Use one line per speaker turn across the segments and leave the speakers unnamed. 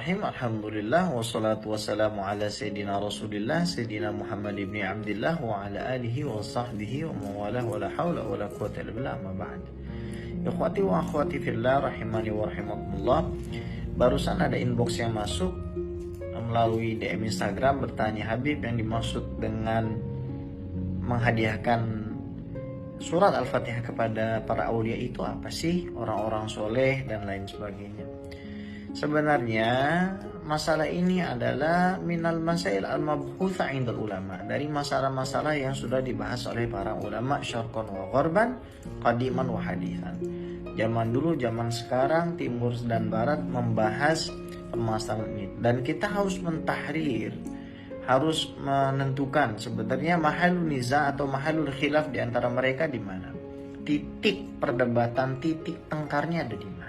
Bismillahirrahmanirrahim. Alhamdulillah wassalatu wassalamu ala sayyidina Rasulillah sayyidina Muhammad ibn Abdullah wa ala alihi wa sahbihi wa mawalah wa la hawla wa la quwwata illa billah, amma ba'd. Ikhwati wa akhwati fillah rahimani wa rahimakumullah. Barusan ada inbox yang masuk melalui DM Instagram bertanya, Habib, yang dimaksud dengan menghadiahkan surat Al-Fatihah kepada para aulia itu apa sih? Orang-orang soleh dan lain sebagainya. Sebenarnya masalah ini adalah minal masail al-mabhutha indal ulama, dari masalah-masalah yang sudah dibahas oleh para ulama syarqan wa gharban, qadiman wa hadithan. Zaman dulu, zaman sekarang, timur dan barat membahas permasalahan ini, dan kita harus mentahrir, harus menentukan sebenarnya mahalul niza atau mahalul khilaf di antara mereka di mana. Titik perdebatan, titik tengkarnya ada di mana.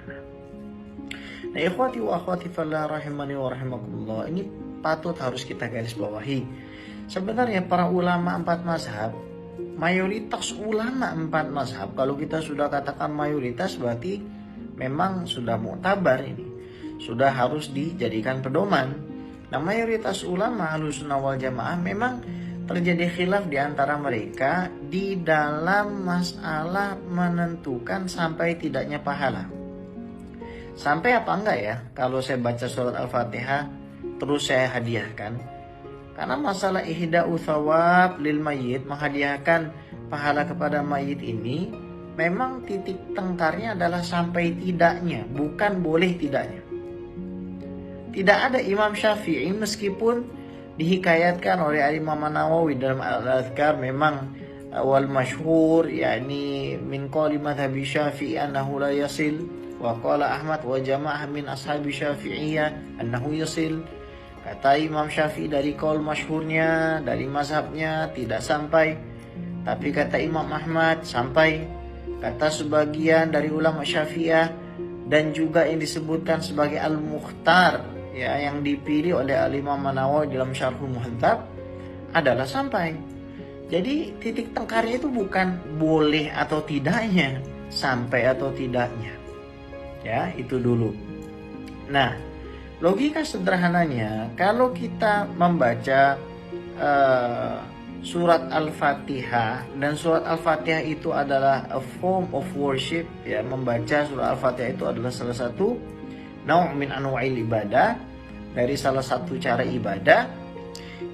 Nah, ikhwati wa akhwati fillah rahimani wa rahimakumullah, ini patut harus kita garis bawahi. Sebenarnya para ulama empat mazhab, mayoritas ulama empat mazhab, kalau kita sudah katakan mayoritas berarti memang sudah mu'tabar, ini sudah harus dijadikan pedoman. Nah, mayoritas ulama Ahlussunnah wal Jamaah memang terjadi khilaf di antara mereka di dalam masalah menentukan sampai tidaknya pahala. Sampai apa enggak ya kalau saya baca surat Al-Fatihah terus saya hadiahkan? Karena masalah ihda'u thawab lil mayyit, menghadiahkan pahala kepada mayit ini, memang titik tengkarnya adalah sampai tidaknya, bukan boleh tidaknya. Tidak ada Imam Syafi'i, meskipun dihikayatkan oleh Imam Nawawi dalam Al-Adhkar, memang wal masyhur yakni min qali madhhabi Syafi'i annahu la yasil, wa qala Ahmad wa jamaah min ashabi Syafi'iyah annahu yasil. Kata Imam Syafi'i dari qaul masyhurnya, dari mazhabnya tidak sampai, tapi kata Imam Ahmad sampai. Kata sebagian dari ulama Syafi'iyah dan juga yang disebutkan sebagai Al-Mukhtar, ya, yang dipilih oleh Al-Imam Nawawi dalam Syarhul Muhadzab, adalah sampai. Jadi titik tengkarnya itu bukan boleh atau tidaknya, sampai atau tidaknya. Ya, itu dulu. Nah, logika sederhananya, kalau kita membaca surat Al-Fatihah, dan surat Al-Fatihah itu adalah a form of worship, ya, membaca surat Al-Fatihah itu adalah salah satu naw' min anwa'il ibadah, dari salah satu cara ibadah,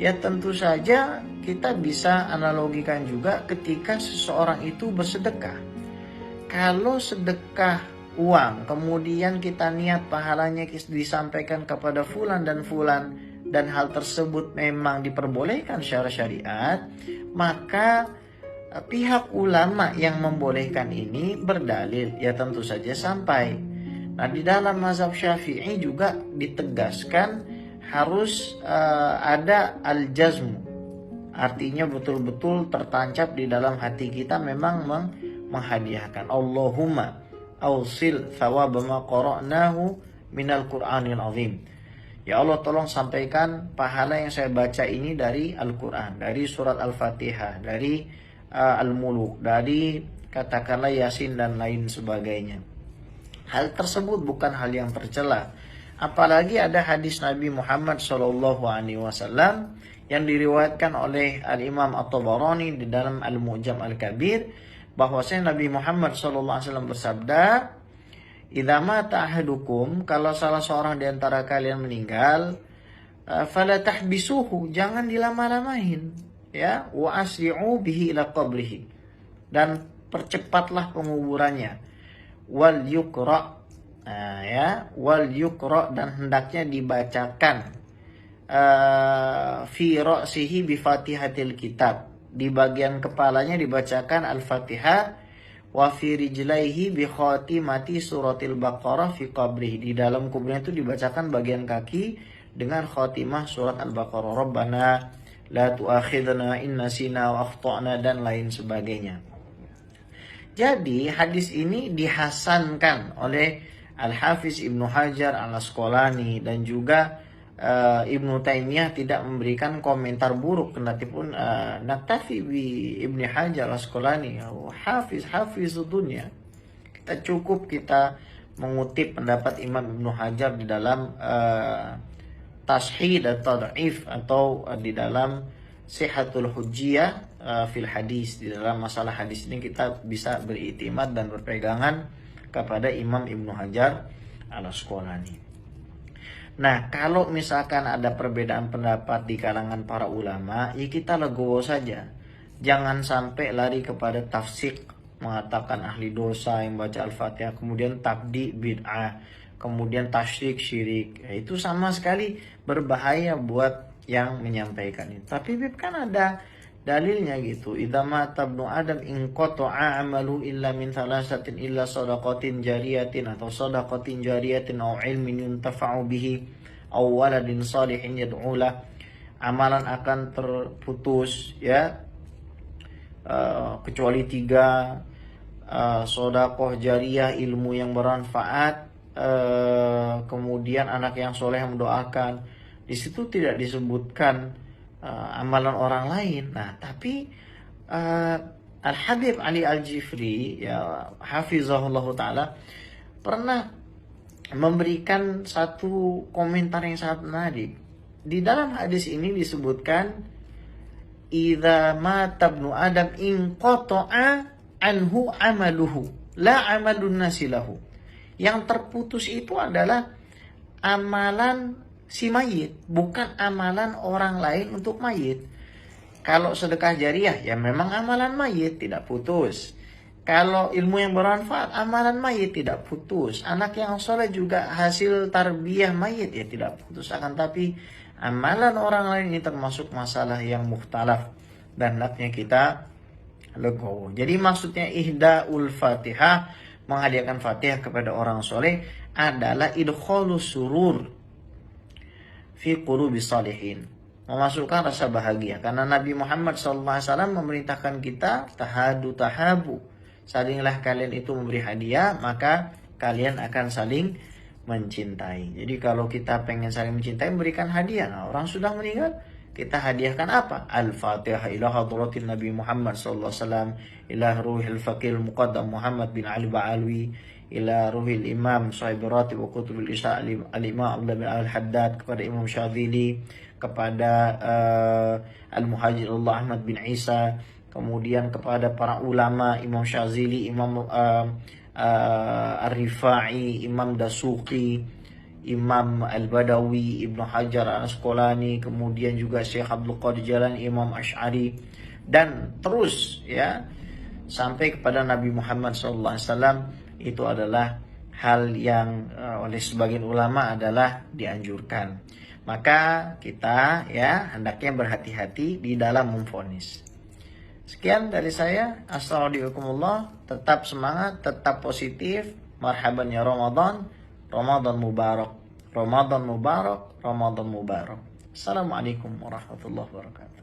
ya tentu saja kita bisa analogikan juga ketika seseorang itu bersedekah. Kalau sedekah uang, kemudian kita niat pahalanya disampaikan kepada fulan dan fulan, dan hal tersebut memang diperbolehkan secara syariat, maka pihak ulama yang membolehkan ini berdalil, ya tentu saja sampai. Nah, di dalam mazhab Syafi'i juga ditegaskan harus ada al-jazmu, artinya betul-betul tertancap di dalam hati kita memang menghadiahkan. Allahumma ausil thawab ma qara'nahu minal Qur'anil azim. Ya Allah, tolong sampaikan pahala yang saya baca ini dari Al-Quran, dari surat Al-Fatihah, dari Al-Muluk, dari katakanlah Yasin dan lain sebagainya. Hal tersebut bukan hal yang tercela. Apalagi ada hadis Nabi Muhammad SAW yang diriwayatkan oleh Al-Imam At-Tabarani di dalam Al-Mu'jam Al-Kabir, bahwasanya Nabi Muhammad SAW bersabda, idza mata ahadukum, kalau salah seorang di antara kalian meninggal, fala tahbisuhu, jangan dilama-lamain, ya, wa asri'u bihi ila qabrihi, dan percepatlah penguburannya, wal yuqra, ya, wal yuqra, dan hendaknya dibacakan fi ra'sihi bi fatihatil kitab, di bagian kepalanya dibacakan Al-Fatihah, wa fi rijlaihi bi khatimati suratil Baqarah fi qabrihi, di dalam kuburnya itu dibacakan bagian kaki dengan khatimah surat Al-Baqarah, Rabbana la tu'akhidna in nasina wa akhtana, dan lain sebagainya. Jadi hadis ini dihasankan oleh Al-Hafiz Ibnu Hajar Al-Asqalani, dan juga Ibnu Taimiyah tidak memberikan komentar buruk, kenatipun naktafi bi Ibnu Hajar Al-Asqalani, hafiz dunia. Kita cukup kita mengutip pendapat Imam Ibnu Hajar di dalam Tashih dan Tad'if, atau di dalam Sihatul Hujjiyah fil hadis. Di dalam masalah hadis ini kita bisa beriktimad dan berpegangan kepada Imam Ibnu Hajar al-Asqalani. Nah, kalau misalkan ada perbedaan pendapat di kalangan para ulama, ya kita legowo saja. Jangan sampai lari kepada tafsik, mengatakan ahli dosa yang baca Al-Fatihah, kemudian tabdi bid'ah, kemudian tasyrik syirik. Ya, itu sama sekali berbahaya buat yang menyampaikan itu. Tapi kan ada dalilnya gitu. Idza mata ibnu Adam in qata'a amalu illa min thalathatin illa shadaqatin jariyatin, atau shadaqatin jariyatin aw ilmin yuntafa'u bihi aw waladin salihin yad'u lah. Amalan akan terputus ya, kecuali 3, sedekah jariyah, ilmu yang bermanfaat, kemudian anak yang soleh yang mendoakan. Di situ tidak disebutkan amalan orang lain. Nah, tapi Al-Habib Ali Al-Jifri ya hafizahullah ta'ala pernah memberikan satu komentar yang sangat menarik. Di dalam hadis ini disebutkan idza mata ibnu Adam in qata'a anhu amaluhu la amalun nasilahu. Yang terputus itu adalah amalan si mayit, bukan amalan orang lain untuk mayit. Kalau sedekah jariah ya memang amalan mayit, tidak putus. Kalau ilmu yang bermanfaat, amalan mayit tidak putus. Anak yang soleh juga hasil tarbiyah mayit ya tidak putus. Akan tapi amalan orang lain ini termasuk masalah yang mukhtalaf dan hendaknya kita legowo. Jadi maksudnya ihdaul Fatihah, menghadiahkan Fatihah kepada orang soleh, adalah idkhalus surur fi qulubi salihin, memasukkan rasa bahagia. Karena Nabi Muhammad SAW memerintahkan kita tahadu tahabu, salinglah kalian itu memberi hadiah, maka kalian akan saling mencintai. Jadi kalau kita pengen saling mencintai, memberikan hadiah. Nah, orang sudah meninggal, kita hadiahkan apa? Al-Fatihah ila hadratin Nabi Muhammad SAW, ila ruhil faqil muqaddam Muhammad bin Ali Ba'alwi, ila ruhil imam sahib ratib wa kutubul isya al-imam Abdullah bin al-Haddad, kepada Imam Syadzili, kepada al-Muhajirullah Ahmad bin Isa, kemudian kepada para ulama Imam Syadzili, Imam Ar-Rifai, Imam Dasuqi, Imam Al-Badawi, Ibnu Hajar Al-Asqalani, kemudian juga Syekh Abdul Qadir Jalani, Imam Asy'ari, dan terus ya sampai kepada Nabi Muhammad SAW. Itu adalah hal yang oleh sebagian ulama adalah dianjurkan. Maka kita ya hendaknya berhati-hati di dalam memvonis. Sekian dari saya. Assalamualaikum. Tetap semangat, tetap positif. Marhaban ya Ramadan. Ramadan mubarak. Ramadan mubarak. Ramadan mubarak. Assalamualaikum warahmatullahi wabarakatuh.